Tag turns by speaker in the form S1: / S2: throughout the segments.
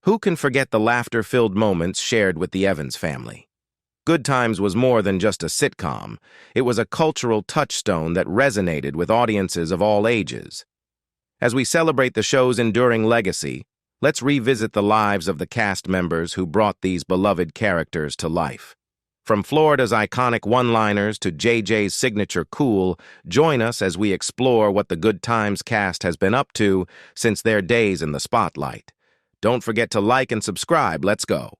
S1: Who can forget the laughter-filled moments shared with the Evans family? Good Times was more than just a sitcom. It was a cultural touchstone that resonated with audiences of all ages. As we celebrate the show's enduring legacy, let's revisit the lives of the cast members who brought these beloved characters to life. From Florida's iconic one-liners to JJ's signature cool, join us as we explore what the Good Times cast has been up to since their days in the spotlight. Don't forget to like and subscribe. Let's go.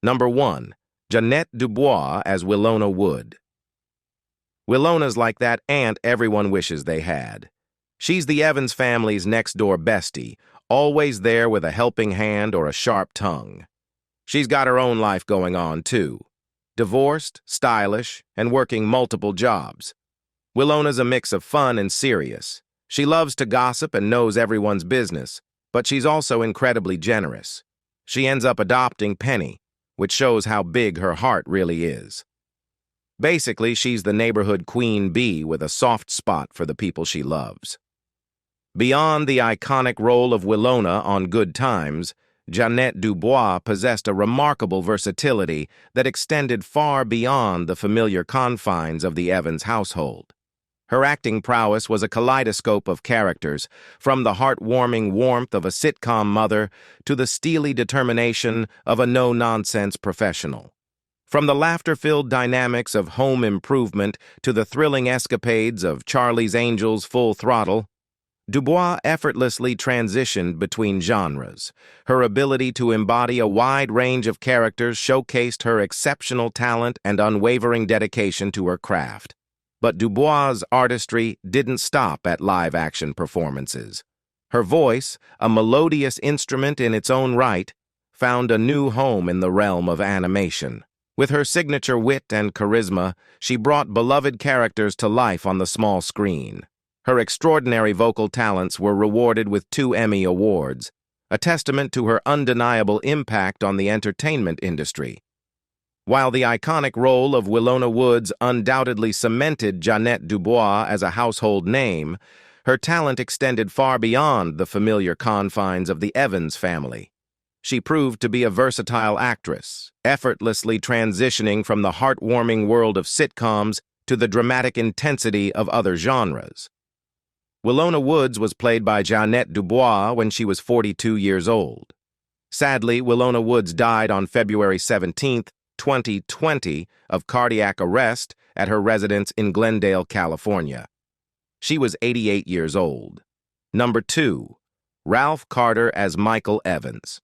S1: Number 1. Janette Dubois as Winona Wood. Winona's like that aunt everyone wishes they had. She's the Evans family's next-door bestie, always there with a helping hand or a sharp tongue. She's got her own life going on, too. Divorced, stylish, and working multiple jobs. Winona's a mix of fun and serious. She loves to gossip and knows everyone's business, but she's also incredibly generous. She ends up adopting Penny, which shows how big her heart really is. Basically, she's the neighborhood queen bee with a soft spot for the people she loves. Beyond the iconic role of Winona on Good Times, Janette Dubois possessed a remarkable versatility that extended far beyond the familiar confines of the Evans household. Her acting prowess was a kaleidoscope of characters, from the heartwarming warmth of a sitcom mother to the steely determination of a no-nonsense professional. From the laughter-filled dynamics of Home Improvement to the thrilling escapades of Charlie's Angels Full Throttle, Dubois effortlessly transitioned between genres. Her ability to embody a wide range of characters showcased her exceptional talent and unwavering dedication to her craft. But Dubois' artistry didn't stop at live-action performances. Her voice, a melodious instrument in its own right, found a new home in the realm of animation. With her signature wit and charisma, she brought beloved characters to life on the small screen. Her extraordinary vocal talents were rewarded with 2 Emmy Awards, a testament to her undeniable impact on the entertainment industry. While the iconic role of Winona Woods undoubtedly cemented Janette Dubois as a household name, her talent extended far beyond the familiar confines of the Evans family. She proved to be a versatile actress, effortlessly transitioning from the heartwarming world of sitcoms to the dramatic intensity of other genres. Winona Woods was played by Janette Dubois when she was 42 years old. Sadly, Winona Woods died on February 17, 2020, of cardiac arrest at her residence in Glendale, California. She was 88 years old. Number 2. Ralph Carter as Michael Evans.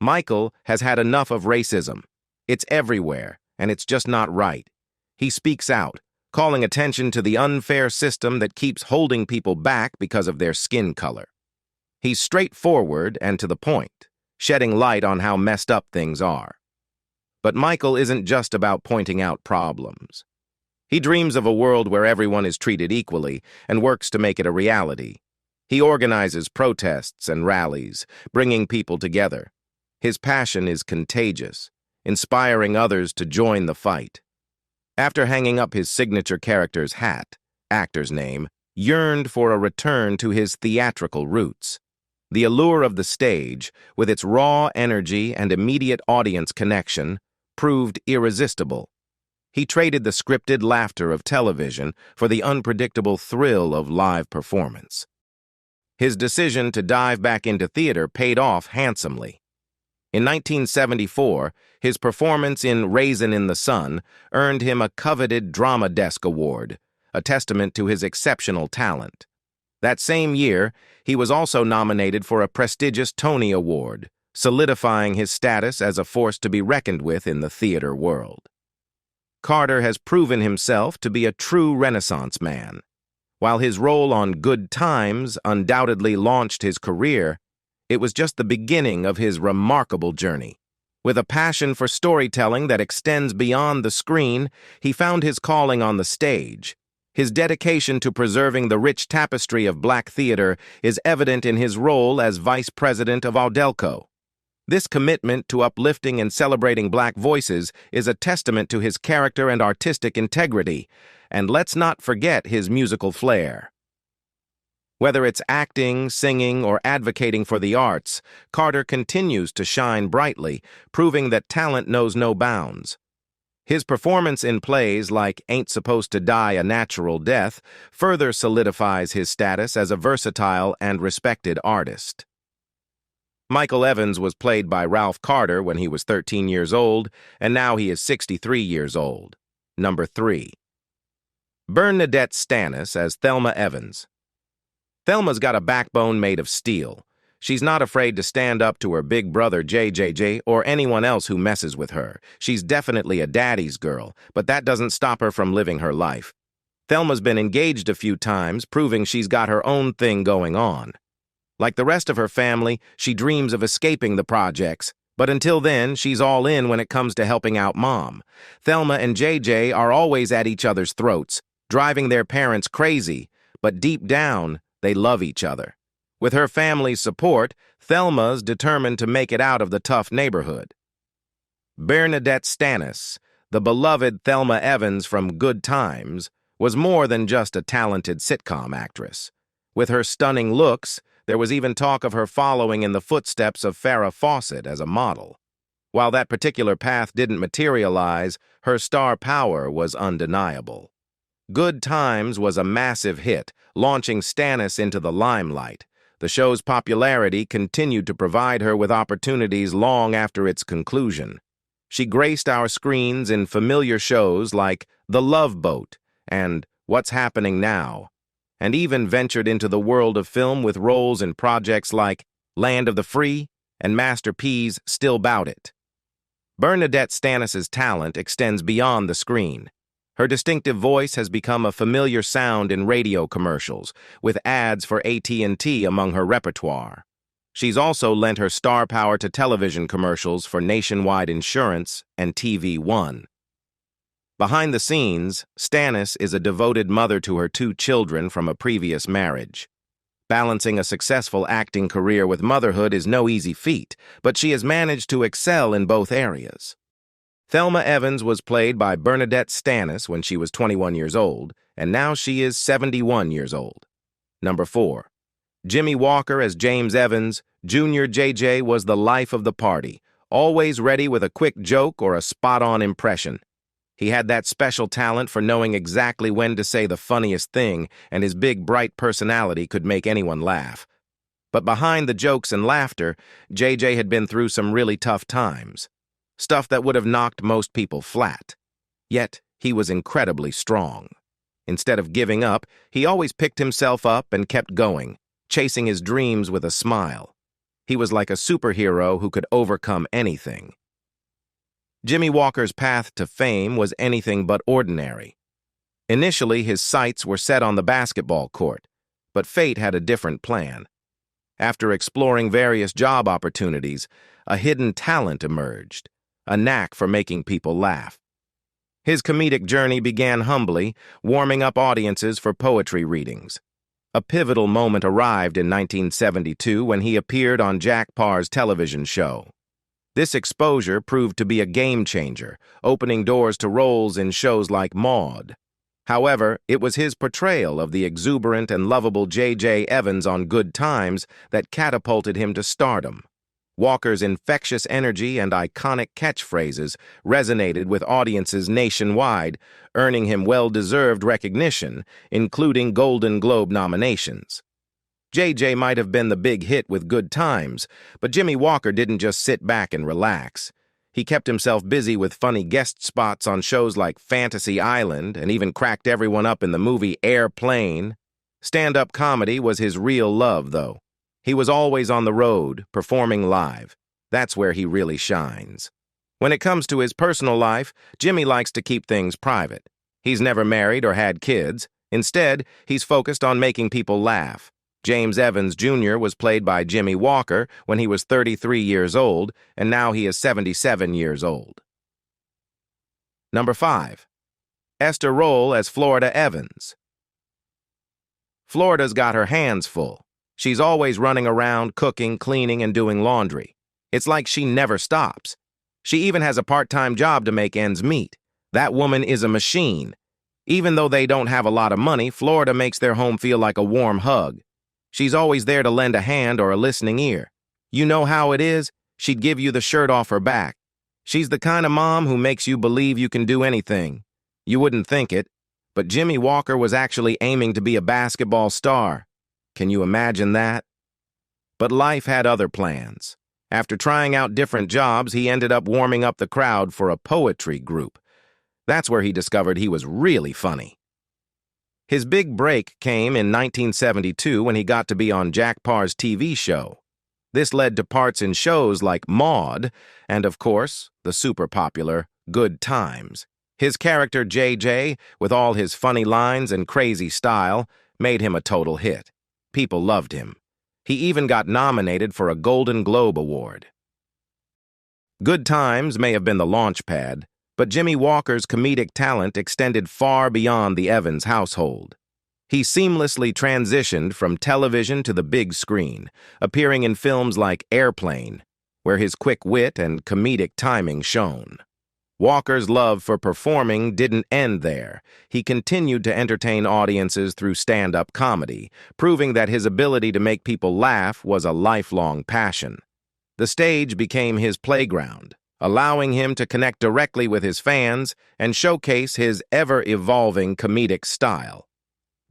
S1: Michael has had enough of racism. It's everywhere, and it's just not right. He speaks out, calling attention to the unfair system that keeps holding people back because of their skin color. He's straightforward and to the point, shedding light on how messed up things are. But Michael isn't just about pointing out problems. He dreams of a world where everyone is treated equally and works to make it a reality. He organizes protests and rallies, bringing people together. His passion is contagious, inspiring others to join the fight. After hanging up his signature character's hat, actor's name, yearned for a return to his theatrical roots. The allure of the stage, with its raw energy and immediate audience connection, proved irresistible. He traded the scripted laughter of television for the unpredictable thrill of live performance. His decision to dive back into theater paid off handsomely. In 1974, his performance in Raisin in the Sun earned him a coveted Drama Desk Award, a testament to his exceptional talent. That same year, he was also nominated for a prestigious Tony Award, solidifying his status as a force to be reckoned with in the theater world. Carter has proven himself to be a true Renaissance man. While his role on Good Times undoubtedly launched his career, it was just the beginning of his remarkable journey. With a passion for storytelling that extends beyond the screen, he found his calling on the stage. His dedication to preserving the rich tapestry of black theater is evident in his role as vice president of Audelco. This commitment to uplifting and celebrating black voices is a testament to his character and artistic integrity, and let's not forget his musical flair. Whether it's acting, singing, or advocating for the arts, Carter continues to shine brightly, proving that talent knows no bounds. His performance in plays like Ain't Supposed to Die a Natural Death further solidifies his status as a versatile and respected artist. Michael Evans was played by Ralph Carter when he was 13 years old, and now he is 63 years old. Number 3. Bernadet Stannis as Thelma Evans. Thelma's got a backbone made of steel. She's not afraid to stand up to her big brother JJJ or anyone else who messes with her. She's definitely a daddy's girl, but that doesn't stop her from living her life. Thelma's been engaged a few times, proving she's got her own thing going on. Like the rest of her family, she dreams of escaping the projects, but until then, she's all in when it comes to helping out Mom. Thelma and JJ are always at each other's throats, driving their parents crazy, but deep down, they love each other. With her family's support, Thelma's determined to make it out of the tough neighborhood. Bernadet Stannis, the beloved Thelma Evans from Good Times, was more than just a talented sitcom actress. With her stunning looks, there was even talk of her following in the footsteps of Farrah Fawcett as a model. While that particular path didn't materialize, her star power was undeniable. Good Times was a massive hit, launching Stannis into the limelight. The show's popularity continued to provide her with opportunities long after its conclusion. She graced our screens in familiar shows like The Love Boat and What's Happening Now, and even ventured into the world of film with roles in projects like Land of the Free and Master P's Still 'Bout It. Bernadet Stannis's talent extends beyond the screen. Her distinctive voice has become a familiar sound in radio commercials, with ads for AT&T among her repertoire. She's also lent her star power to television commercials for Nationwide Insurance and TV One. Behind the scenes, Stannis is a devoted mother to her 2 children from a previous marriage. Balancing a successful acting career with motherhood is no easy feat, but she has managed to excel in both areas. Thelma Evans was played by Bernadet Stannis when she was 21 years old, and now she is 71 years old. Number 4. Jimmy Walker as James Evans, Jr. JJ was the life of the party, always ready with a quick joke or a spot-on impression. He had that special talent for knowing exactly when to say the funniest thing, and his big, bright personality could make anyone laugh. But behind the jokes and laughter, JJ had been through some really tough times. Stuff that would have knocked most people flat. Yet, he was incredibly strong. Instead of giving up, he always picked himself up and kept going, chasing his dreams with a smile. He was like a superhero who could overcome anything. Jimmy Walker's path to fame was anything but ordinary. Initially, his sights were set on the basketball court, but fate had a different plan. After exploring various job opportunities, a hidden talent emerged, a knack for making people laugh. His comedic journey began humbly, warming up audiences for poetry readings. A pivotal moment arrived in 1972 when he appeared on Jack Parr's television show. This exposure proved to be a game-changer, opening doors to roles in shows like Maude. However, it was his portrayal of the exuberant and lovable J.J. Evans on Good Times that catapulted him to stardom. Walker's infectious energy and iconic catchphrases resonated with audiences nationwide, earning him well-deserved recognition, including Golden Globe nominations. JJ might have been the big hit with Good Times, but Jimmy Walker didn't just sit back and relax. He kept himself busy with funny guest spots on shows like Fantasy Island and even cracked everyone up in the movie Airplane. Stand-up comedy was his real love, though. He was always on the road, performing live. That's where he really shines. When it comes to his personal life, Jimmy likes to keep things private. He's never married or had kids. Instead, he's focused on making people laugh. James Evans, Jr. was played by Jimmy Walker when he was 33 years old, and now he is 77 years old. Number 5. Esther Roll as Florida Evans. Florida's got her hands full. She's always running around, cooking, cleaning, and doing laundry. It's like she never stops. She even has a part-time job to make ends meet. That woman is a machine. Even though they don't have a lot of money, Florida makes their home feel like a warm hug. She's always there to lend a hand or a listening ear. You know how it is? She'd give you the shirt off her back. She's the kind of mom who makes you believe you can do anything. You wouldn't think it, but Jimmy Walker was actually aiming to be a basketball star. Can you imagine that? But life had other plans. After trying out different jobs, he ended up warming up the crowd for a poetry group. That's where he discovered he was really funny. His big break came in 1972 when he got to be on Jack Parr's TV show. This led to parts in shows like Maude and, of course, the super popular Good Times. His character JJ, with all his funny lines and crazy style, made him a total hit. People loved him. He even got nominated for a Golden Globe Award. Good Times may have been the launch pad, but Jimmy Walker's comedic talent extended far beyond the Evans household. He seamlessly transitioned from television to the big screen, appearing in films like Airplane, where his quick wit and comedic timing shone. Walker's love for performing didn't end there. He continued to entertain audiences through stand-up comedy, proving that his ability to make people laugh was a lifelong passion. The stage became his playground, allowing him to connect directly with his fans and showcase his ever-evolving comedic style.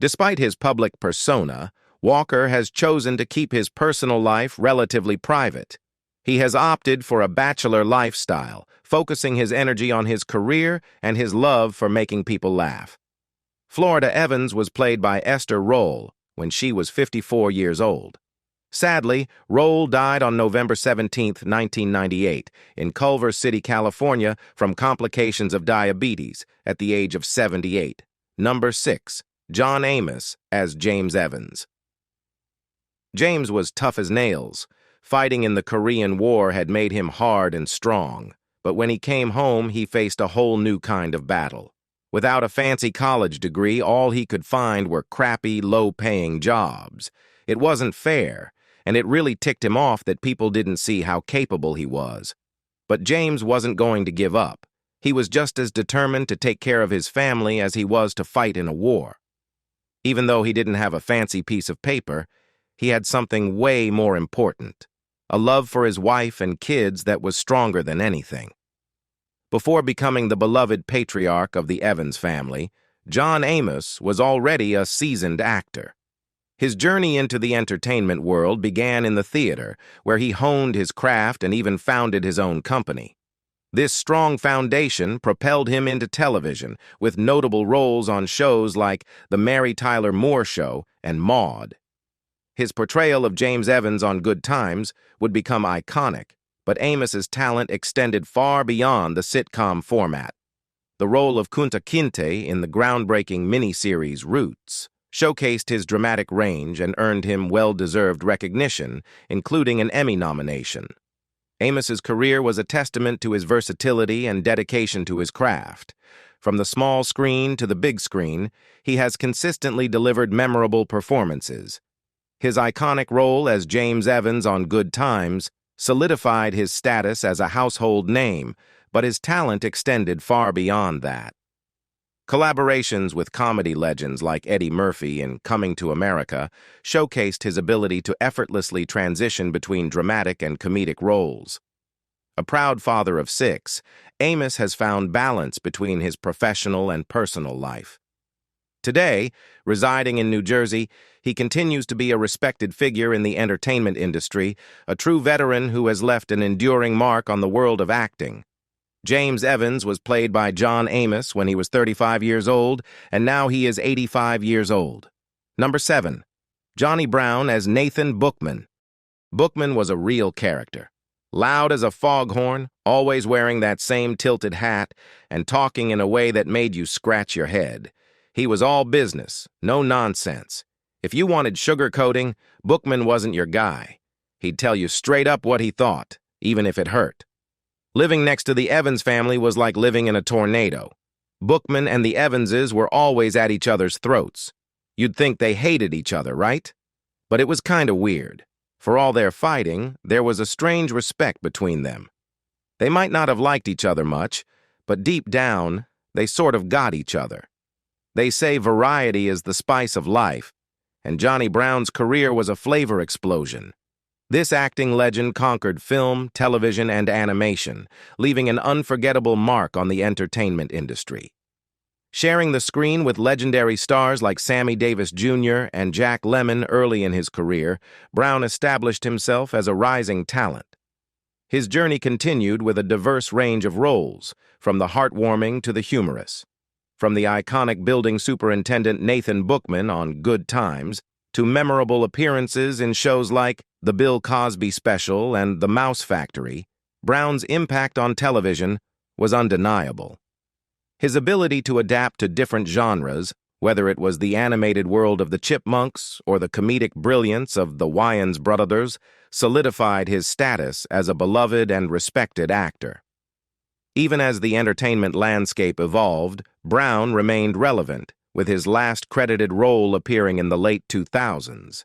S1: Despite his public persona, Walker has chosen to keep his personal life relatively private. He has opted for a bachelor lifestyle, focusing his energy on his career and his love for making people laugh. Florida Evans was played by Esther when she was 54 years old. Sadly, Roll died on November 17, 1998, in Culver City, California, from complications of diabetes at the age of 78. Number 6. John Amos as James Evans. James was tough as nails. Fighting in the Korean War had made him hard and strong, but when he came home, he faced a whole new kind of battle. Without a fancy college degree, all he could find were crappy, low-paying jobs. It wasn't fair, and it really ticked him off that people didn't see how capable he was. But James wasn't going to give up. He was just as determined to take care of his family as he was to fight in a war. Even though he didn't have a fancy piece of paper, he had something way more important. A love for his wife and kids that was stronger than anything. Before becoming the beloved patriarch of the Evans family, John Amos was already a seasoned actor. His journey into the entertainment world began in the theater, where he honed his craft and even founded his own company. This strong foundation propelled him into television, with notable roles on shows like The Mary Tyler Moore Show and Maude. His portrayal of James Evans on Good Times would become iconic, but Amos's talent extended far beyond the sitcom format. The role of Kunta Kinte in the groundbreaking miniseries Roots showcased his dramatic range and earned him well-deserved recognition, including an Emmy nomination. Amos's career was a testament to his versatility and dedication to his craft. From the small screen to the big screen, he has consistently delivered memorable performances. His iconic role as James Evans on Good Times solidified his status as a household name, but his talent extended far beyond that. Collaborations with comedy legends like Eddie Murphy in Coming to America showcased his ability to effortlessly transition between dramatic and comedic roles. A proud father of 6, Amos has found balance between his professional and personal life. Today, residing in New Jersey, he continues to be a respected figure in the entertainment industry, a true veteran who has left an enduring mark on the world of acting. James Evans was played by John Amos when he was 35 years old, and now he is 85 years old. Number 7. Johnny Brown as Nathan Bookman. Bookman was a real character. Loud as a foghorn, always wearing that same tilted hat, and talking in a way that made you scratch your head. He was all business, no nonsense. If you wanted sugarcoating, Bookman wasn't your guy. He'd tell you straight up what he thought, even if it hurt. Living next to the Evans family was like living in a tornado. Bookman and the Evanses were always at each other's throats. You'd think they hated each other, right? But it was kind of weird. For all their fighting, there was a strange respect between them. They might not have liked each other much, but deep down, they sort of got each other. They say variety is the spice of life, and Johnny Brown's career was a flavor explosion. This acting legend conquered film, television, and animation, leaving an unforgettable mark on the entertainment industry. Sharing the screen with legendary stars like Sammy Davis Jr. and Jack Lemmon early in his career, Brown established himself as a rising talent. His journey continued with a diverse range of roles, from the heartwarming to the humorous. From the iconic building superintendent Nathan Bookman on Good Times, to memorable appearances in shows like The Bill Cosby Special and The Mouse Factory, Brown's impact on television was undeniable. His ability to adapt to different genres, whether it was the animated world of the Chipmunks or the comedic brilliance of the Wayans brothers, solidified his status as a beloved and respected actor. Even as the entertainment landscape evolved, Brown remained relevant, with his last credited role appearing in the late 2000s.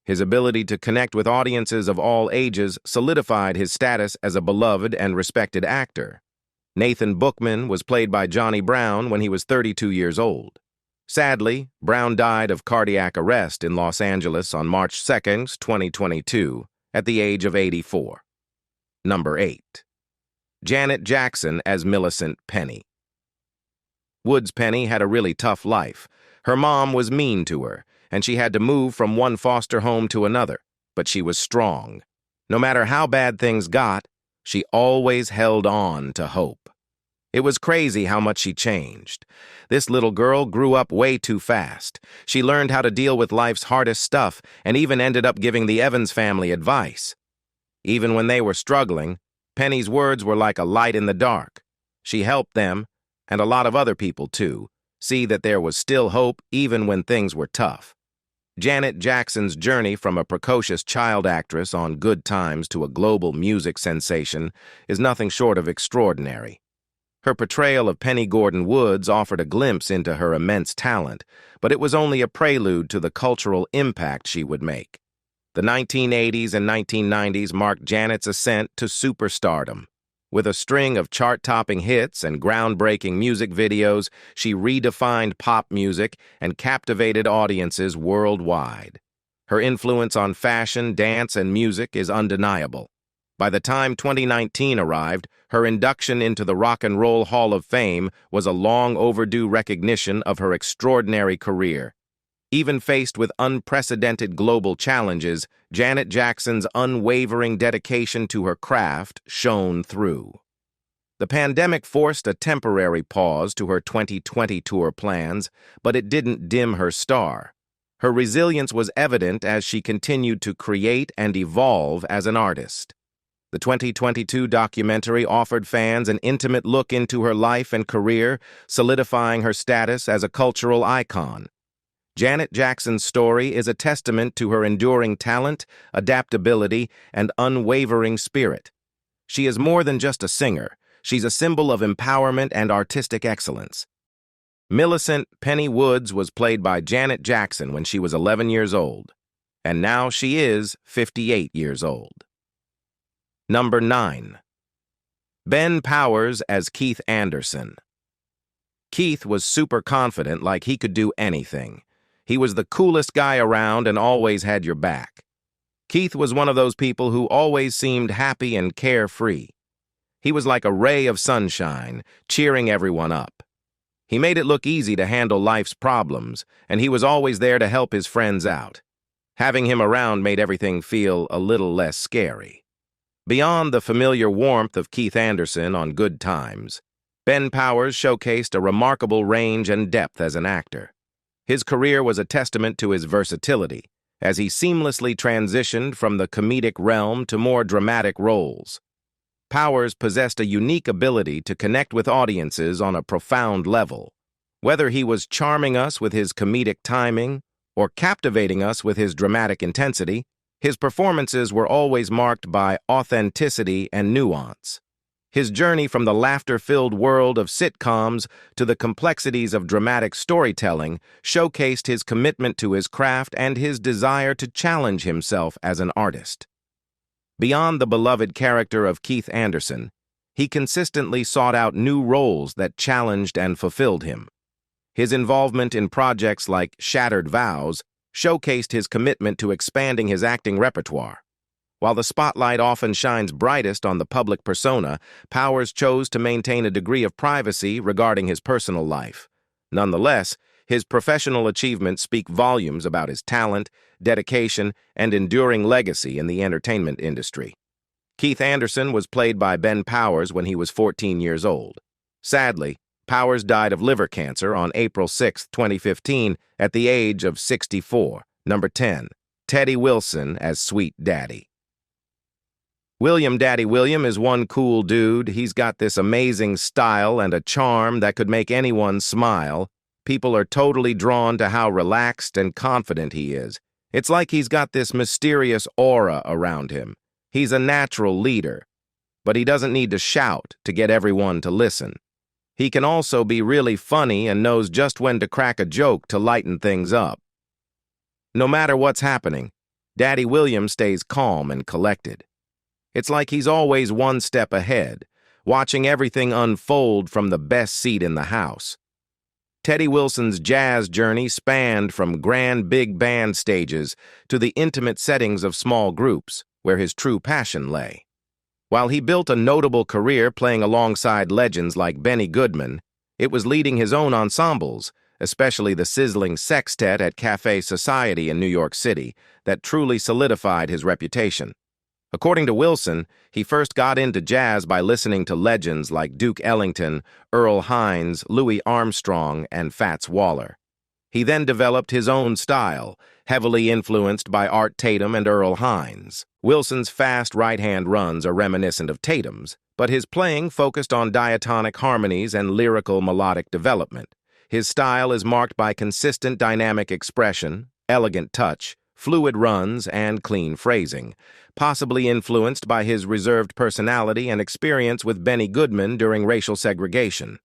S1: His ability to connect with audiences of all ages solidified his status as a beloved and respected actor. Nathan Bookman was played by Johnny Brown when he was 32 years old. Sadly, Brown died of cardiac arrest in Los Angeles on March 2, 2022, at the age of 84. Number 8. Janet Jackson as Millicent Penny. Woods Penny had a really tough life. Her mom was mean to her, and she had to move from one foster home to another, but she was strong. No matter how bad things got, she always held on to hope. It was crazy how much she changed. This little girl grew up way too fast. She learned how to deal with life's hardest stuff and even ended up giving the Evans family advice. Even when they were struggling, Penny's words were like a light in the dark. She helped them, and a lot of other people too, see that there was still hope even when things were tough. Janet Jackson's journey from a precocious child actress on Good Times to a global music sensation is nothing short of extraordinary. Her portrayal of Penny Gordon Woods offered a glimpse into her immense talent, but it was only a prelude to the cultural impact she would make. The 1980s and 1990s marked Janet's ascent to superstardom. With a string of chart-topping hits and groundbreaking music videos, she redefined pop music and captivated audiences worldwide. Her influence on fashion, dance, and music is undeniable. By the time 2019 arrived, her induction into the Rock and Roll Hall of Fame was a long-overdue recognition of her extraordinary career. Even faced with unprecedented global challenges, Janet Jackson's unwavering dedication to her craft shone through. The pandemic forced a temporary pause to her 2020 tour plans, but it didn't dim her star. Her resilience was evident as she continued to create and evolve as an artist. The 2022 documentary offered fans an intimate look into her life and career, solidifying her status as a cultural icon. Janet Jackson's story is a testament to her enduring talent, adaptability, and unwavering spirit. She is more than just a singer. She's a symbol of empowerment and artistic excellence. Millicent Penny Woods was played by Janet Jackson when she was 11 years old, and now she is 58 years old. Number 9. Ben Powers as Keith Anderson. Keith was super confident, like he could do anything. He was the coolest guy around and always had your back. Keith was one of those people who always seemed happy and carefree. He was like a ray of sunshine, cheering everyone up. He made it look easy to handle life's problems, and he was always there to help his friends out. Having him around made everything feel a little less scary. Beyond the familiar warmth of Keith Anderson on Good Times, Ben Powers showcased a remarkable range and depth as an actor. His career was a testament to his versatility, as he seamlessly transitioned from the comedic realm to more dramatic roles. Powers possessed a unique ability to connect with audiences on a profound level. Whether he was charming us with his comedic timing or captivating us with his dramatic intensity, his performances were always marked by authenticity and nuance. His journey from the laughter-filled world of sitcoms to the complexities of dramatic storytelling showcased his commitment to his craft and his desire to challenge himself as an artist. Beyond the beloved character of Keith Anderson, he consistently sought out new roles that challenged and fulfilled him. His involvement in projects like Shattered Vows showcased his commitment to expanding his acting repertoire. While the spotlight often shines brightest on the public persona, Powers chose to maintain a degree of privacy regarding his personal life. Nonetheless, his professional achievements speak volumes about his talent, dedication, and enduring legacy in the entertainment industry. Keith Anderson was played by Ben Powers when he was 14 years old. Sadly, Powers died of liver cancer on April 6, 2015, at the age of 64. Number 10. Teddy Wilson as Sweet Daddy. William Daddy William is one cool dude. He's got this amazing style and a charm that could make anyone smile. People are totally drawn to how relaxed and confident he is. It's like he's got this mysterious aura around him. He's a natural leader, but he doesn't need to shout to get everyone to listen. He can also be really funny and knows just when to crack a joke to lighten things up. No matter what's happening, Daddy William stays calm and collected. It's like he's always one step ahead, watching everything unfold from the best seat in the house. Teddy Wilson's jazz journey spanned from grand big band stages to the intimate settings of small groups, where his true passion lay. While he built a notable career playing alongside legends like Benny Goodman, it was leading his own ensembles, especially the sizzling sextet at Café Society in New York City, that truly solidified his reputation. According to Wilson, he first got into jazz by listening to legends like Duke Ellington, Earl Hines, Louis Armstrong, and Fats Waller. He then developed his own style, heavily influenced by Art Tatum and Earl Hines. Wilson's fast right-hand runs are reminiscent of Tatum's, but his playing focused on diatonic harmonies and lyrical melodic development. His style is marked by consistent dynamic expression, elegant touch, fluid runs, and clean phrasing, possibly influenced by his reserved personality and experience with Benny Goodman during racial segregation.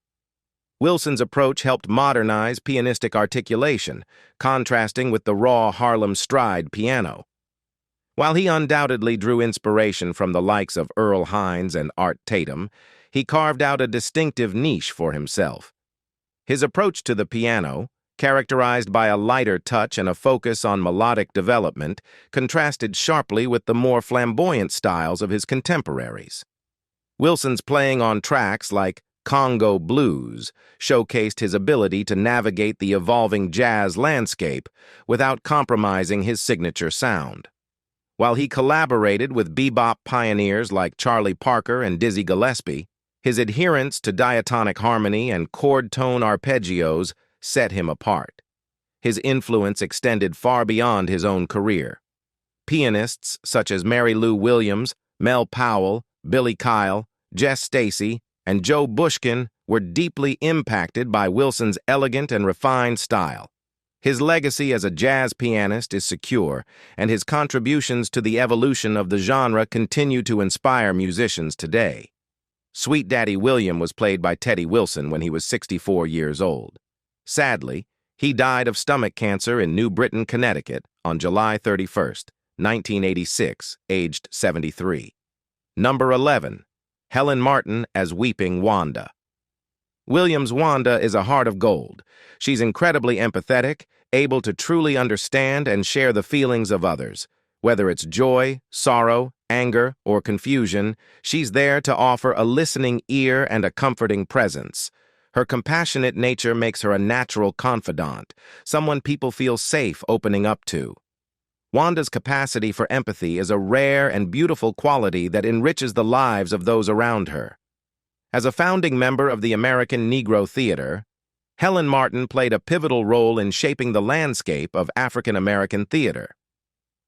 S1: Wilson's approach helped modernize pianistic articulation, contrasting with the raw Harlem stride piano. While he undoubtedly drew inspiration from the likes of Earl Hines and Art Tatum, he carved out a distinctive niche for himself. His approach to the piano, characterized by a lighter touch and a focus on melodic development, contrasted sharply with the more flamboyant styles of his contemporaries. Wilson's playing on tracks like Congo Blues showcased his ability to navigate the evolving jazz landscape without compromising his signature sound. While he collaborated with bebop pioneers like Charlie Parker and Dizzy Gillespie, his adherence to diatonic harmony and chord-tone arpeggios set him apart. His influence extended far beyond his own career. Pianists such as Mary Lou Williams, Mel Powell, Billy Kyle, Jess Stacy, and Joe Bushkin were deeply impacted by Wilson's elegant and refined style. His legacy as a jazz pianist is secure, and his contributions to the evolution of the genre continue to inspire musicians today. Sweet Daddy William was played by Teddy Wilson when he was 64 years old. Sadly, he died of stomach cancer in New Britain, Connecticut, on July 31, 1986, aged 73. Number 11. Helen Martin as Weeping Wanda. Williams' Wanda is a heart of gold. She's incredibly empathetic, able to truly understand and share the feelings of others. Whether it's joy, sorrow, anger, or confusion, she's there to offer a listening ear and a comforting presence. Her compassionate nature makes her a natural confidant, someone people feel safe opening up to. Wanda's capacity for empathy is a rare and beautiful quality that enriches the lives of those around her. As a founding member of the American Negro Theater, Helen Martin played a pivotal role in shaping the landscape of African American theater.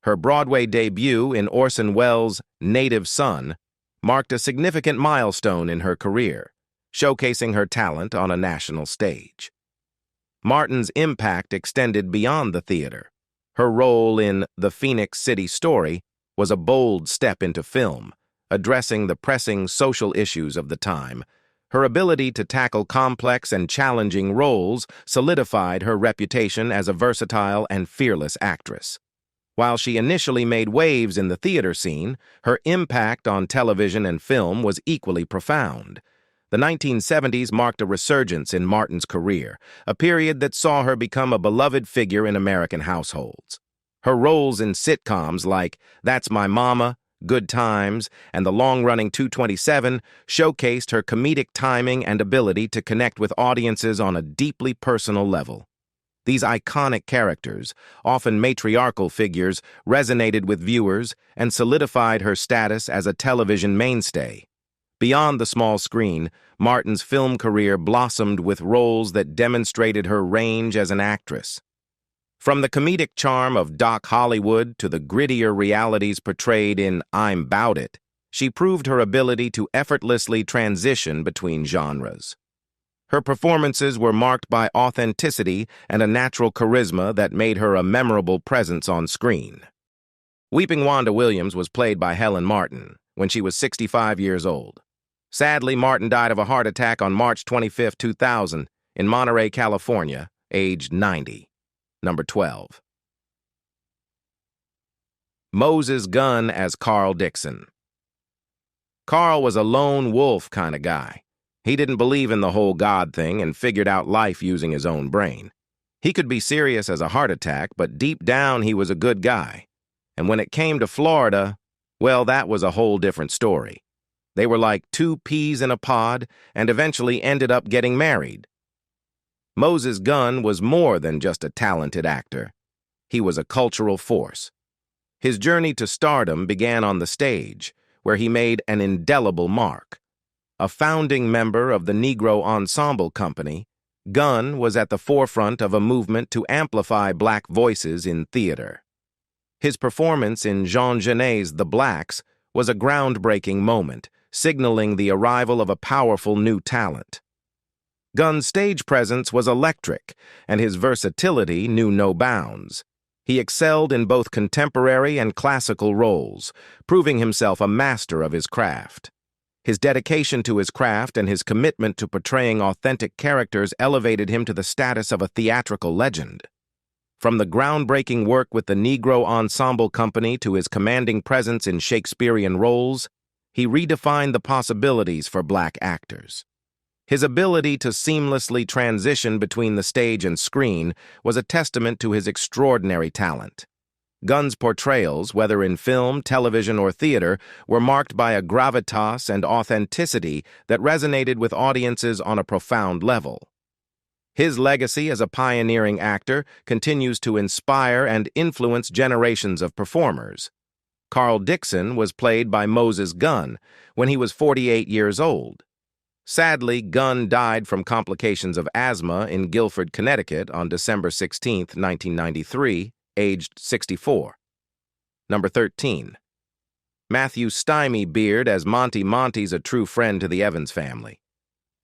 S1: Her Broadway debut in Orson Welles' Native Son marked a significant milestone in her career, showcasing her talent on a national stage. Martin's impact extended beyond the theater. Her role in The Phoenix City Story was a bold step into film, addressing the pressing social issues of the time. Her ability to tackle complex and challenging roles solidified her reputation as a versatile and fearless actress. While she initially made waves in the theater scene, her impact on television and film was equally profound. The 1970s marked a resurgence in Martin's career, a period that saw her become a beloved figure in American households. Her roles in sitcoms like That's My Mama, Good Times, and the long-running 227 showcased her comedic timing and ability to connect with audiences on a deeply personal level. These iconic characters, often matriarchal figures, resonated with viewers and solidified her status as a television mainstay. Beyond the small screen, Martin's film career blossomed with roles that demonstrated her range as an actress. From the comedic charm of Doc Hollywood to the grittier realities portrayed in I'm 'Bout It, she proved her ability to effortlessly transition between genres. Her performances were marked by authenticity and a natural charisma that made her a memorable presence on screen. Weeping Wanda Williams was played by Helen Martin when she was 65 years old. Sadly, Martin died of a heart attack on March 25, 2000, in Monterey, California, aged 90. Number 12. Moses Gunn as Carl Dixon. Carl was a lone wolf kind of guy. He didn't believe in the whole God thing and figured out life using his own brain. He could be serious as a heart attack, but deep down he was a good guy. And when it came to Florida, well, that was a whole different story. They were like two peas in a pod and eventually ended up getting married. Moses Gunn was more than just a talented actor. He was a cultural force. His journey to stardom began on the stage, where he made an indelible mark. A founding member of the Negro Ensemble Company, Gunn was at the forefront of a movement to amplify black voices in theater. His performance in Jean Genet's The Blacks was a groundbreaking moment, signaling the arrival of a powerful new talent. Gunn's stage presence was electric, and his versatility knew no bounds. He excelled in both contemporary and classical roles, proving himself a master of his craft. His dedication to his craft and his commitment to portraying authentic characters elevated him to the status of a theatrical legend. From the groundbreaking work with the Negro Ensemble Company to his commanding presence in Shakespearean roles, he redefined the possibilities for black actors. His ability to seamlessly transition between the stage and screen was a testament to his extraordinary talent. Gunn's portrayals, whether in film, television, or theater, were marked by a gravitas and authenticity that resonated with audiences on a profound level. His legacy as a pioneering actor continues to inspire and influence generations of performers. Carl Dixon was played by Moses Gunn when he was 48 years old. Sadly, Gunn died from complications of asthma in Guilford, Connecticut on December 16, 1993, aged 64. Number 13. Matthew Stymie Beard as Monty. Monty's a true friend to the Evans family.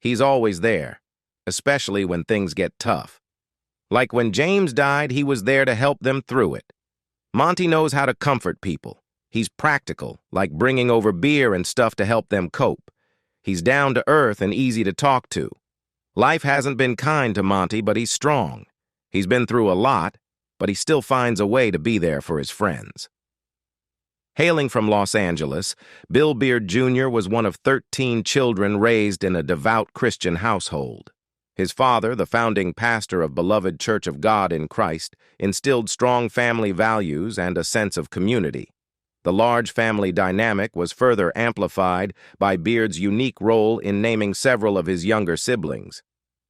S1: He's always there, especially when things get tough. Like when James died, he was there to help them through it. Monty knows how to comfort people. He's practical, like bringing over beer and stuff to help them cope. He's down to earth and easy to talk to. Life hasn't been kind to Monty, but he's strong. He's been through a lot, but he still finds a way to be there for his friends. Hailing from Los Angeles, Bill Beard Jr. was one of 13 children raised in a devout Christian household. His father, the founding pastor of Beloved Church of God in Christ, instilled strong family values and a sense of community. The large family dynamic was further amplified by Beard's unique role in naming several of his younger siblings.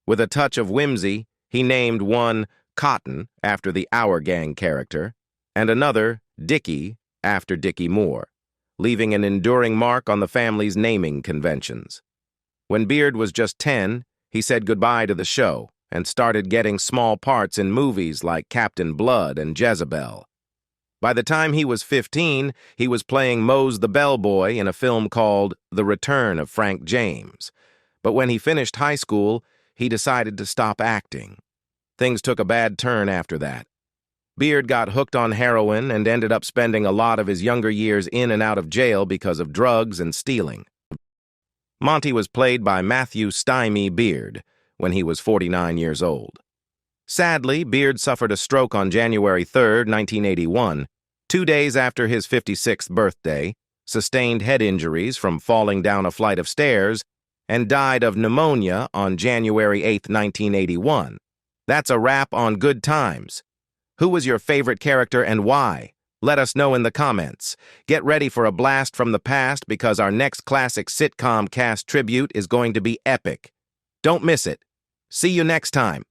S1: With a touch of whimsy, he named one Cotton after the Our Gang character, and another Dickie after Dickie Moore, leaving an enduring mark on the family's naming conventions. When Beard was just 10, he said goodbye to the show and started getting small parts in movies like Captain Blood and Jezebel. By the time he was 15, he was playing Mose the Bellboy in a film called The Return of Frank James. But when he finished high school, he decided to stop acting. Things took a bad turn after that. Beard got hooked on heroin and ended up spending a lot of his younger years in and out of jail because of drugs and stealing. Monty was played by Matthew Stymie Beard when he was 49 years old. Sadly, Beard suffered a stroke on January 3, 1981, 2 days after his 56th birthday, sustained head injuries from falling down a flight of stairs, and died of pneumonia on January 8, 1981. That's a wrap on Good Times. Who was your favorite character and why? Let us know in the comments. Get ready for a blast from the past because our next classic sitcom cast tribute is going to be epic. Don't miss it. See you next time.